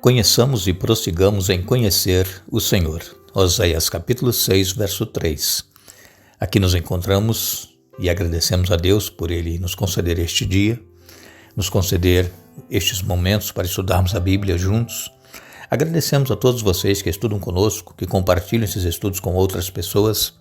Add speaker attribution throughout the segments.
Speaker 1: Conheçamos e prossigamos em conhecer o Senhor. Oséias capítulo 6, verso 3. Aqui nos encontramos e agradecemos a Deus por Ele nos conceder este dia, nos conceder estes momentos para estudarmos a Bíblia juntos. Agradecemos a todos vocês que estudam conosco, que compartilham esses estudos com outras pessoas,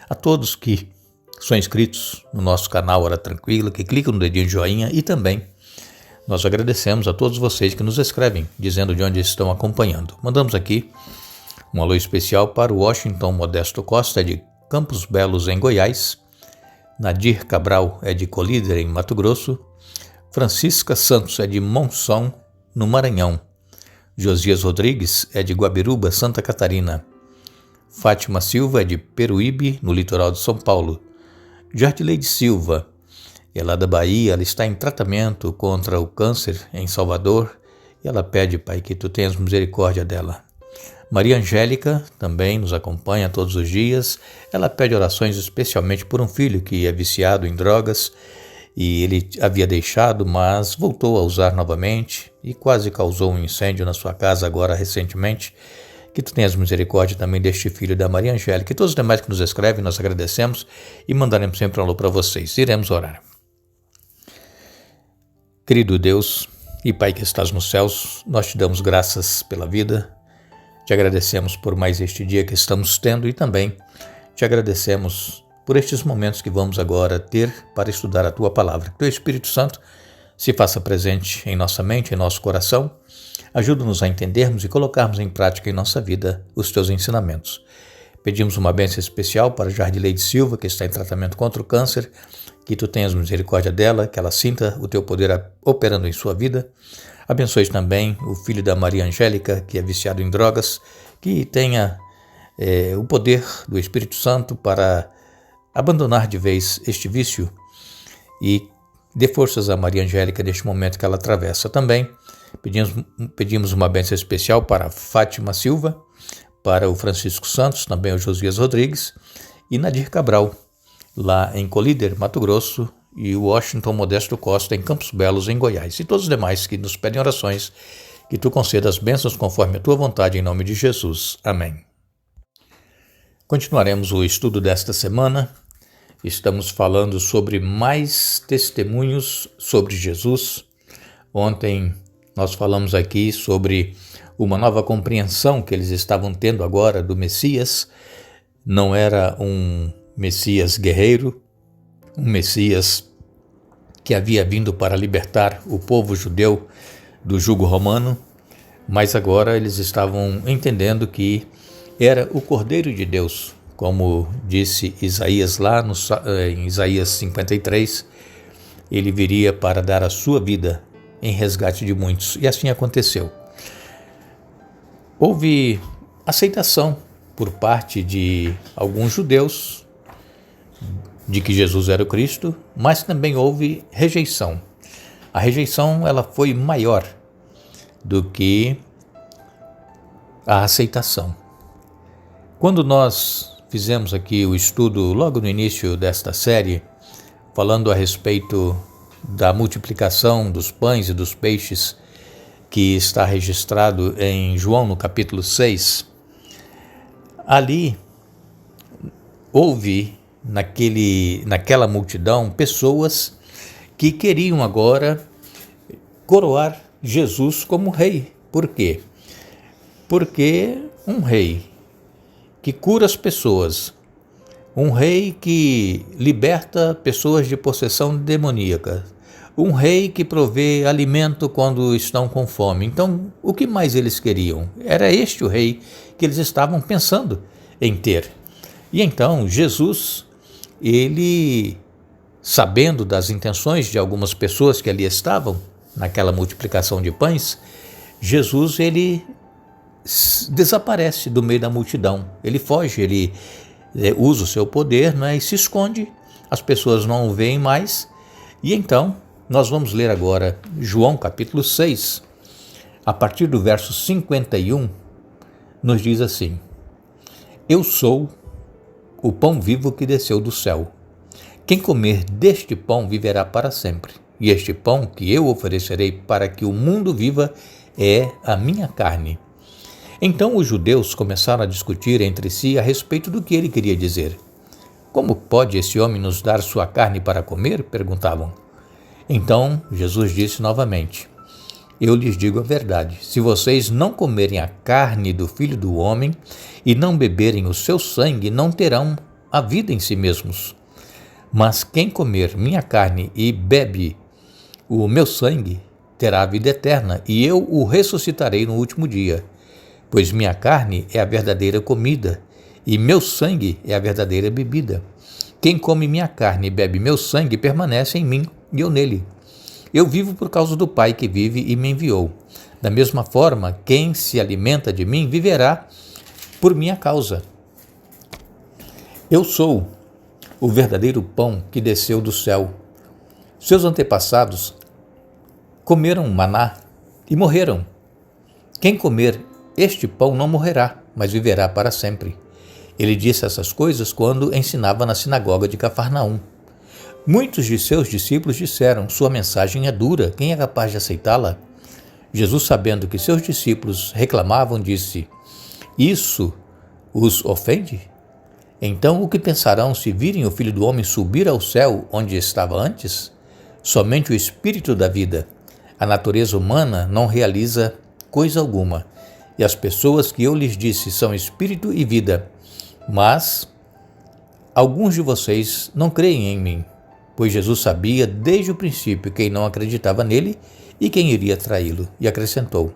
Speaker 1: a todos que são inscritos no nosso canal Hora Tranquila, que clicam no dedinho de joinha e também nós agradecemos a todos vocês que nos escrevem, dizendo de onde estão acompanhando. Mandamos aqui um alô especial para o Washington Modesto Costa, de Campos Belos, em Goiás. Nadir Cabral é de Colíder, em Mato Grosso. Francisca Santos é de Monção, no Maranhão. Josias Rodrigues é de Guabiruba, Santa Catarina. Fátima Silva é de Peruíbe, no litoral de São Paulo. Jardileide Silva é lá da Bahia, ela está em tratamento contra o câncer em Salvador e ela pede, Pai, que Tu tenhas misericórdia dela. Maria Angélica também nos acompanha todos os dias. Ela pede orações especialmente por um filho que é viciado em drogas e ele havia deixado, mas voltou a usar novamente e quase causou um incêndio na sua casa agora recentemente. Que Tu tenhas misericórdia também deste filho da Maria Angélica. E todos os demais que nos escrevem, nós agradecemos e mandaremos sempre um alô para vocês. Iremos orar. Querido Deus e Pai que estás nos céus, nós te damos graças pela vida, te agradecemos por mais este dia que estamos tendo e também te agradecemos por estes momentos que vamos agora ter para estudar a Tua Palavra. Que Teu Espírito Santo se faça presente em nossa mente, em nosso coração, ajuda-nos a entendermos e colocarmos em prática em nossa vida os Teus ensinamentos. Pedimos uma bênção especial para Jardileide Silva, que está em tratamento contra o câncer, que Tu tenhas misericórdia dela, que ela sinta o Teu poder operando em sua vida. Abençoe também o filho da Maria Angélica, que é viciado em drogas, que tenha o poder do Espírito Santo para abandonar de vez este vício e dê forças a Maria Angélica neste momento que ela atravessa. Também pedimos uma bênção especial para a Fátima Silva, para o Francisco Santos, também o Josias Rodrigues e Nadir Cabral, lá em Colíder, Mato Grosso, e o Washington Modesto Costa, em Campos Belos, em Goiás. E todos os demais que nos pedem orações, que Tu concedas bênçãos conforme a Tua vontade, em nome de Jesus. Amém. Continuaremos o estudo desta semana. Estamos falando sobre mais testemunhos sobre Jesus. Ontem nós falamos aqui sobre uma nova compreensão que eles estavam tendo agora do Messias. Não era um Messias guerreiro, um Messias que havia vindo para libertar o povo judeu do jugo romano, mas agora eles estavam entendendo que era o Cordeiro de Deus, como disse Isaías lá em Isaías 53, ele viria para dar a sua vida em resgate de muitos, e assim aconteceu. Houve aceitação por parte de alguns judeus de que Jesus era o Cristo, mas também houve rejeição. A rejeição ela foi maior do que a aceitação. Quando nós fizemos aqui o estudo logo no início desta série, falando a respeito da multiplicação dos pães e dos peixes, que está registrado em João no capítulo 6, ali houve naquela multidão pessoas que queriam agora coroar Jesus como rei. Por quê? Porque um rei que cura as pessoas, um rei que liberta pessoas de possessão demoníaca, um rei que provê alimento quando estão com fome. Então, o que mais eles queriam? Era este o rei que eles estavam pensando em ter. E então, Jesus, ele, sabendo das intenções de algumas pessoas que ali estavam, naquela multiplicação de pães, Jesus, ele desaparece do meio da multidão. Ele foge, ele usa o seu poder, e se esconde, as pessoas não o veem mais. E então, nós vamos ler agora João capítulo 6, a partir do verso 51, nos diz assim: Eu sou o pão vivo que desceu do céu. Quem comer deste pão viverá para sempre. E este pão que eu oferecerei para que o mundo viva é a minha carne. Então os judeus começaram a discutir entre si a respeito do que ele queria dizer. Como pode esse homem nos dar sua carne para comer? Perguntavam. Então Jesus disse novamente: eu lhes digo a verdade, se vocês não comerem a carne do Filho do Homem e não beberem o seu sangue, não terão a vida em si mesmos. Mas quem comer minha carne e bebe o meu sangue, terá a vida eterna, e eu o ressuscitarei no último dia. Pois minha carne é a verdadeira comida, e meu sangue é a verdadeira bebida. Quem come minha carne e bebe meu sangue permanece em mim, e eu nele. Eu vivo por causa do Pai que vive e me enviou. Da mesma forma, quem se alimenta de mim viverá por minha causa. Eu sou o verdadeiro pão que desceu do céu. Seus antepassados comeram maná e morreram. Quem comer este pão não morrerá, mas viverá para sempre. Ele disse essas coisas quando ensinava na sinagoga de Cafarnaum. Muitos de seus discípulos disseram: sua mensagem é dura, quem é capaz de aceitá-la? Jesus, sabendo que seus discípulos reclamavam, disse: isso os ofende? Então o que pensarão se virem o Filho do Homem subir ao céu onde estava antes? Somente o Espírito da vida, a natureza humana, não realiza coisa alguma. E as pessoas que eu lhes disse são Espírito e vida. Mas alguns de vocês não creem em mim, pois Jesus sabia desde o princípio quem não acreditava nele e quem iria traí-lo, e acrescentou: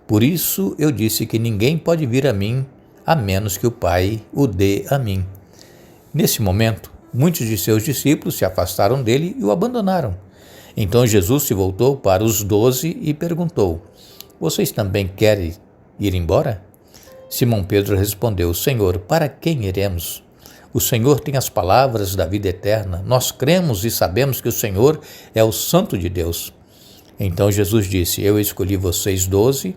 Speaker 1: por isso eu disse que ninguém pode vir a mim a menos que o Pai o dê a mim. Nesse momento, muitos de seus discípulos se afastaram dele e o abandonaram. Então Jesus se voltou para os 12 e perguntou: vocês também querem ir embora? Simão Pedro respondeu: Senhor, para quem iremos? O Senhor tem as palavras da vida eterna. Nós cremos e sabemos que o Senhor é o Santo de Deus. Então Jesus disse: eu escolhi vocês 12,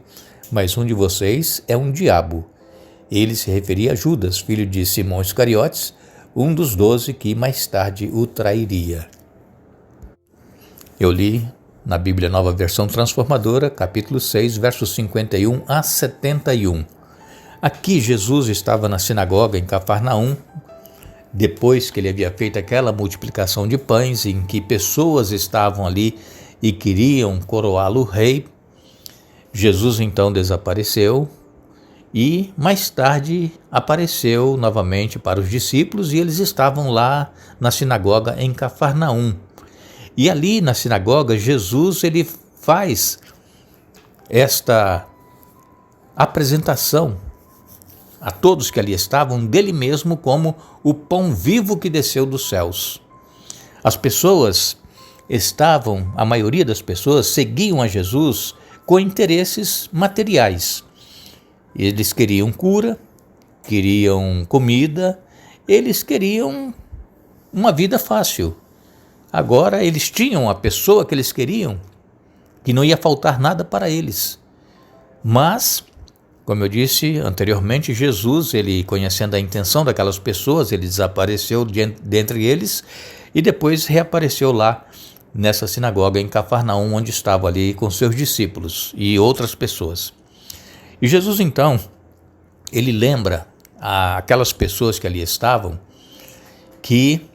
Speaker 1: mas um de vocês é um diabo. Ele se referia a Judas, filho de Simão Iscariotes, um dos 12 que mais tarde o trairia. Eu li na Bíblia Nova Versão Transformadora, capítulo 6, versos 51 a 71. Aqui Jesus estava na sinagoga em Cafarnaum, depois que ele havia feito aquela multiplicação de pães em que pessoas estavam ali e queriam coroá-lo rei. Jesus então desapareceu e mais tarde apareceu novamente para os discípulos e eles estavam lá na sinagoga em Cafarnaum. E ali na sinagoga Jesus ele faz esta apresentação a todos que ali estavam dele mesmo como o pão vivo que desceu dos céus. As pessoas estavam, a maioria das pessoas seguiam a Jesus com interesses materiais. Eles queriam cura, queriam comida, eles queriam uma vida fácil. Agora eles tinham a pessoa que eles queriam, que não ia faltar nada para eles. Mas, como eu disse anteriormente, Jesus, ele conhecendo a intenção daquelas pessoas, ele desapareceu dentre eles e depois reapareceu lá nessa sinagoga em Cafarnaum, onde estava ali com seus discípulos e outras pessoas. E Jesus então, ele lembra aquelas pessoas que ali estavam que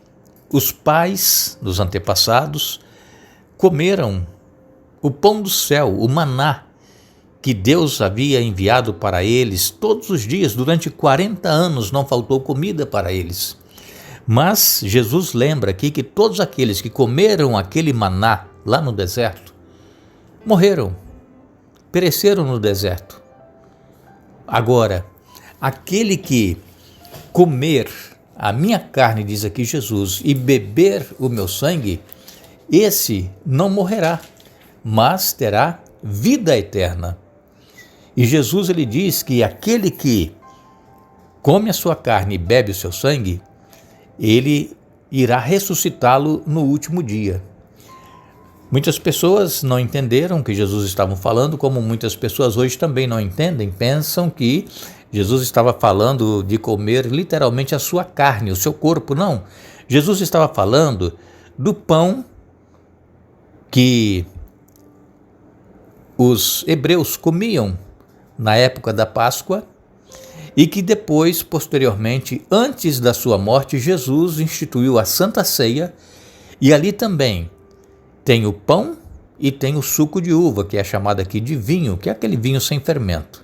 Speaker 1: os pais dos antepassados comeram o pão do céu, o maná, que Deus havia enviado para eles todos os dias, durante 40 anos não faltou comida para eles. Mas Jesus lembra aqui que todos aqueles que comeram aquele maná lá no deserto, morreram, pereceram no deserto. Agora, aquele que comer a minha carne, diz aqui Jesus, e beber o meu sangue, esse não morrerá, mas terá vida eterna. E Jesus ele diz que aquele que come a sua carne e bebe o seu sangue, ele irá ressuscitá-lo no último dia. Muitas pessoas não entenderam o que Jesus estava falando, como muitas pessoas hoje também não entendem, pensam que Jesus estava falando de comer literalmente a sua carne, o seu corpo. Não, Jesus estava falando do pão que os hebreus comiam na época da Páscoa e que depois, posteriormente, antes da sua morte, Jesus instituiu a Santa Ceia, e ali também tem o pão e tem o suco de uva, que é chamado aqui de vinho, que é aquele vinho sem fermento.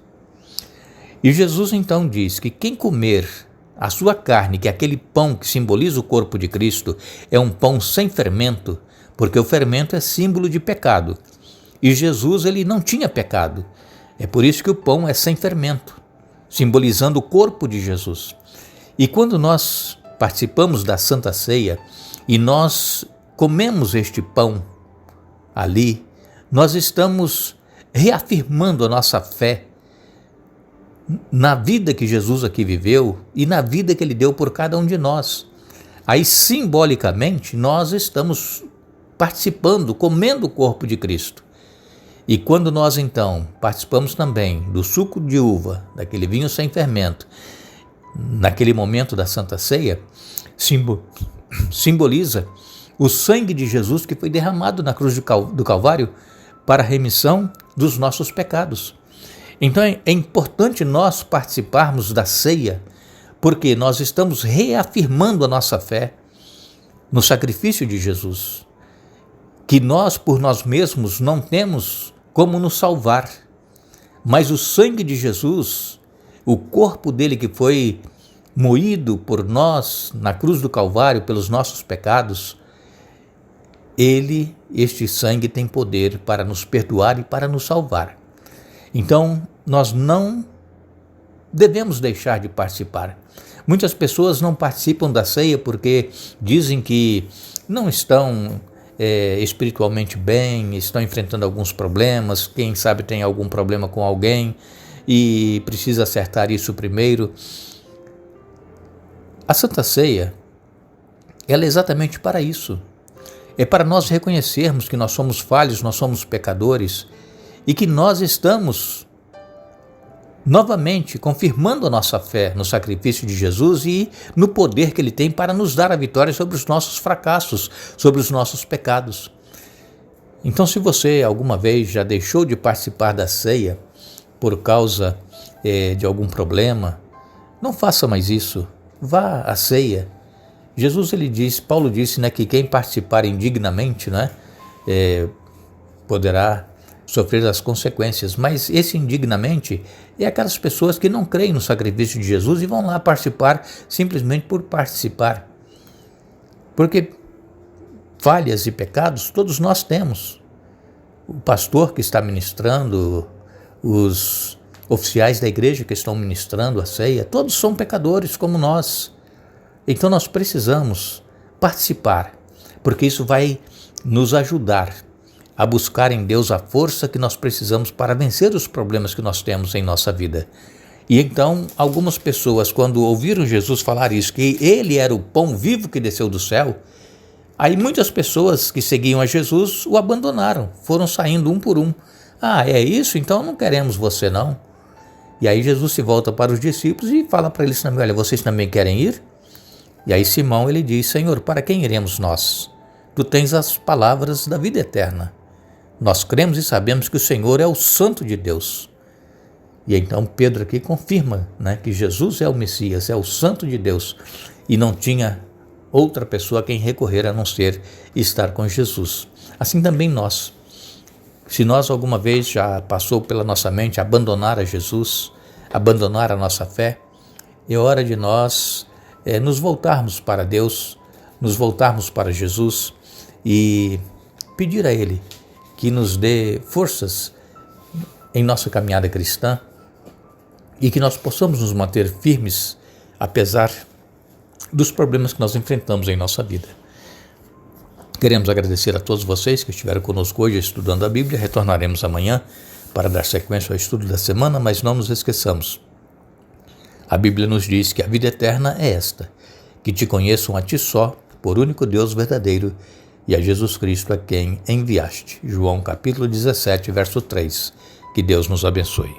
Speaker 1: E Jesus então diz que quem comer a sua carne, que é aquele pão que simboliza o corpo de Cristo, é um pão sem fermento, porque o fermento é símbolo de pecado. E Jesus, ele não tinha pecado. É por isso que o pão é sem fermento, simbolizando o corpo de Jesus. E quando nós participamos da Santa Ceia e nós comemos este pão ali, nós estamos reafirmando a nossa fé na vida que Jesus aqui viveu e na vida que ele deu por cada um de nós. Aí, simbolicamente, nós estamos participando, comendo o corpo de Cristo. E quando nós, então, participamos também do suco de uva, daquele vinho sem fermento, naquele momento da Santa Ceia, simboliza o sangue de Jesus que foi derramado na cruz do Calvário para a remissão dos nossos pecados. Então é importante nós participarmos da ceia, porque nós estamos reafirmando a nossa fé no sacrifício de Jesus, que nós por nós mesmos não temos como nos salvar, mas o sangue de Jesus, o corpo dele que foi moído por nós na cruz do Calvário pelos nossos pecados, este sangue tem poder para nos perdoar e para nos salvar. Então, nós não devemos deixar de participar. Muitas pessoas não participam da ceia porque dizem que não estão espiritualmente bem, estão enfrentando alguns problemas, quem sabe tem algum problema com alguém e precisa acertar isso primeiro. A Santa Ceia, ela é exatamente para isso. É para nós reconhecermos que nós somos falhos, nós somos pecadores e que nós estamos novamente confirmando a nossa fé no sacrifício de Jesus e no poder que ele tem para nos dar a vitória sobre os nossos fracassos, sobre os nossos pecados. Então, se você alguma vez já deixou de participar da ceia por causa de algum problema, não faça mais isso. Vá à ceia. Jesus, Paulo disse, que quem participar indignamente, poderá sofrer as consequências, mas esse indignamente é aquelas pessoas que não creem no sacrifício de Jesus e vão lá participar simplesmente por participar. Porque falhas e pecados todos nós temos. O pastor que está ministrando, os oficiais da igreja que estão ministrando a ceia, todos são pecadores como nós. Então nós precisamos participar, porque isso vai nos ajudar a buscar em Deus a força que nós precisamos para vencer os problemas que nós temos em nossa vida. E então, algumas pessoas, quando ouviram Jesus falar isso, que ele era o pão vivo que desceu do céu, aí muitas pessoas que seguiam a Jesus o abandonaram, foram saindo um por um. Ah, é isso? Então não queremos você não. E aí Jesus se volta para os discípulos e fala para eles também, olha, vocês também querem ir? E aí Simão, ele diz, Senhor, para quem iremos nós? Tu tens as palavras da vida eterna. Nós cremos e sabemos que o Senhor é o Santo de Deus. E então Pedro aqui confirma que Jesus é o Messias, é o Santo de Deus. E não tinha outra pessoa a quem recorrer a não ser estar com Jesus. Assim também nós. Se nós alguma vez já passou pela nossa mente abandonar a Jesus, abandonar a nossa fé, é hora de nós nos voltarmos para Deus, nos voltarmos para Jesus e pedir a Ele que nos dê forças em nossa caminhada cristã e que nós possamos nos manter firmes, apesar dos problemas que nós enfrentamos em nossa vida. Queremos agradecer a todos vocês que estiveram conosco hoje estudando a Bíblia. Retornaremos amanhã para dar sequência ao estudo da semana, mas não nos esqueçamos. A Bíblia nos diz que a vida eterna é esta, que te conheçam a ti só, por único Deus verdadeiro, e a Jesus Cristo a quem enviaste. João capítulo 17, verso 3. Que Deus nos abençoe.